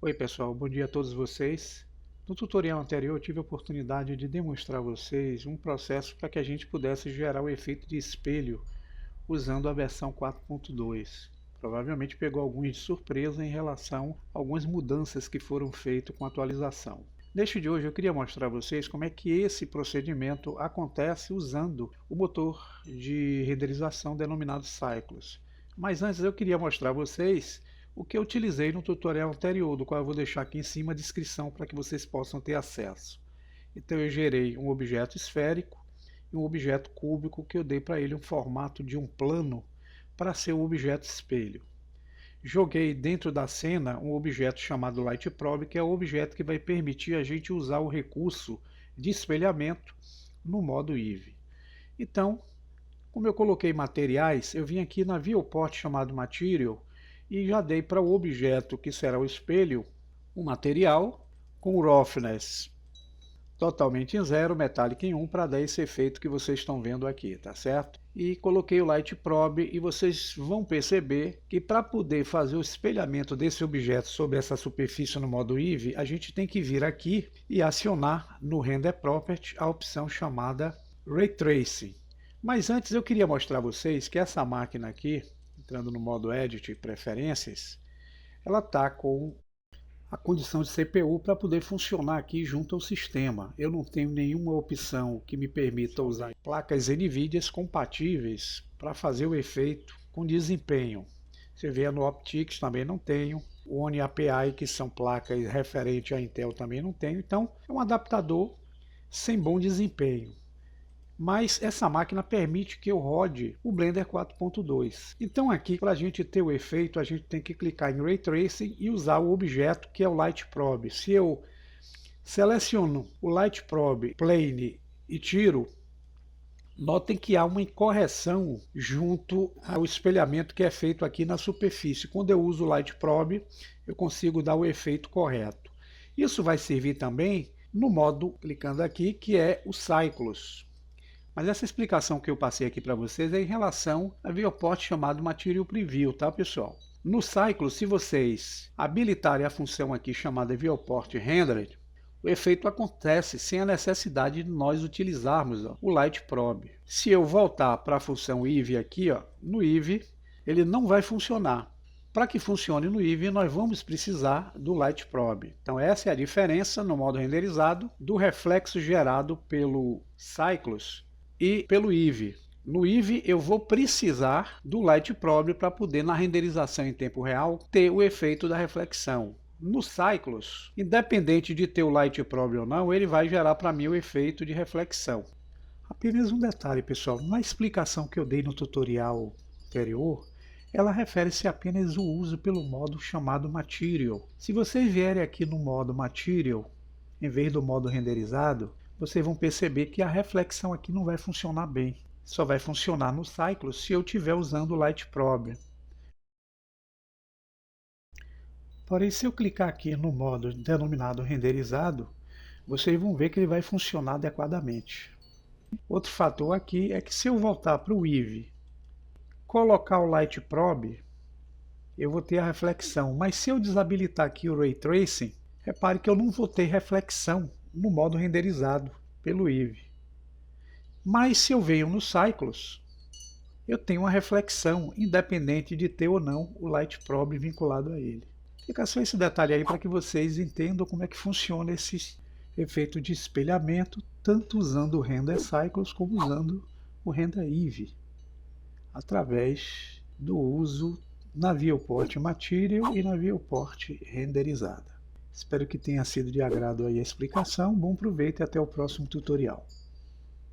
Oi pessoal, bom dia a todos vocês. No tutorial anterior eu tive a oportunidade de demonstrar a vocês um processo para que a gente pudesse gerar o efeito de espelho usando a versão 4.2. Provavelmente pegou alguns de surpresa em relação a algumas mudanças que foram feitas com a atualização. Neste de hoje eu queria mostrar a vocês como é que esse procedimento acontece usando o motor de renderização denominado Cycles. Mas antes eu queria mostrar a vocês o que eu utilizei no tutorial anterior, do qual eu vou deixar aqui em cima a descrição para que vocês possam ter acesso. Então eu gerei um objeto esférico e um objeto cúbico que eu dei para ele um formato de um plano para ser o objeto espelho. Joguei dentro da cena um objeto chamado Light Probe, que é o objeto que vai permitir a gente usar o recurso de espelhamento no modo Eevee. Então, como eu coloquei materiais, eu vim aqui na viewport chamado Material e já dei para o objeto que será o espelho um material com roughness totalmente em 0, metallic em 1 para dar esse efeito que vocês estão vendo aqui, tá certo? E coloquei o Light Probe e vocês vão perceber que para poder fazer o espelhamento desse objeto sobre essa superfície no modo Eevee, a gente tem que vir aqui e acionar no Render Property a opção chamada Ray Tracing. Mas antes eu queria mostrar a vocês que essa máquina aqui, entrando no modo Edit e Preferências, ela está com a condição de CPU para poder funcionar aqui junto ao sistema. Eu não tenho nenhuma opção que me permita usar placas NVIDIA compatíveis para fazer o efeito com desempenho. Você vê no Optix também não tenho. O One API, que são placas referentes à Intel, também não tenho. Então é um adaptador sem bom desempenho. Mas essa máquina permite que eu rode o Blender 4.2. Então aqui, para a gente ter o efeito, a gente tem que clicar em Ray Tracing e usar o objeto que é o Light Probe. Se eu seleciono o Light Probe Plane e tiro, notem que há uma incorreção junto ao espelhamento que é feito aqui na superfície. Quando eu uso o Light Probe, eu consigo dar o efeito correto. Isso vai servir também no modo, clicando aqui, que é o Cycles. Mas essa explicação que eu passei aqui para vocês é em relação a viewport chamado Material Preview, tá pessoal? No Cycles, se vocês habilitarem a função aqui chamada viewport Rendered, o efeito acontece sem a necessidade de nós utilizarmos o Light Probe. Se eu voltar para a função Eevee aqui, no Eevee, ele não vai funcionar. Para que funcione no Eevee, nós vamos precisar do Light Probe. Então essa é a diferença no modo renderizado do reflexo gerado pelo Cycles e pelo Eevee. No Eevee eu vou precisar do Light Probe para poder, na renderização em tempo real, ter o efeito da reflexão. No Cycles, independente de ter o Light Probe ou não, ele vai gerar para mim o efeito de reflexão. Apenas um detalhe, pessoal, na explicação que eu dei no tutorial anterior, ela refere-se apenas ao uso pelo modo chamado Material. Se vocês vierem aqui no modo Material, em vez do modo renderizado, vocês vão perceber que a reflexão aqui não vai funcionar bem. Só vai funcionar no Cycles se eu estiver usando o Light Probe. Porém, se eu clicar aqui no modo denominado renderizado, vocês vão ver que ele vai funcionar adequadamente. Outro fator aqui é que se eu voltar para o Eevee, colocar o Light Probe, eu vou ter a reflexão. Mas se eu desabilitar aqui o Ray Tracing, repare que eu não vou ter reflexão no modo renderizado pelo Eevee. Mas se eu venho no Cycles, eu tenho uma reflexão, independente de ter ou não o Light Probe vinculado a ele. Fica só esse detalhe aí para que vocês entendam como é que funciona esse efeito de espelhamento, tanto usando o Render Cycles como usando o Render Eevee, através do uso na viewport Material e na viewport renderizada. Espero que tenha sido de agrado aí a explicação. Bom proveito e até o próximo tutorial.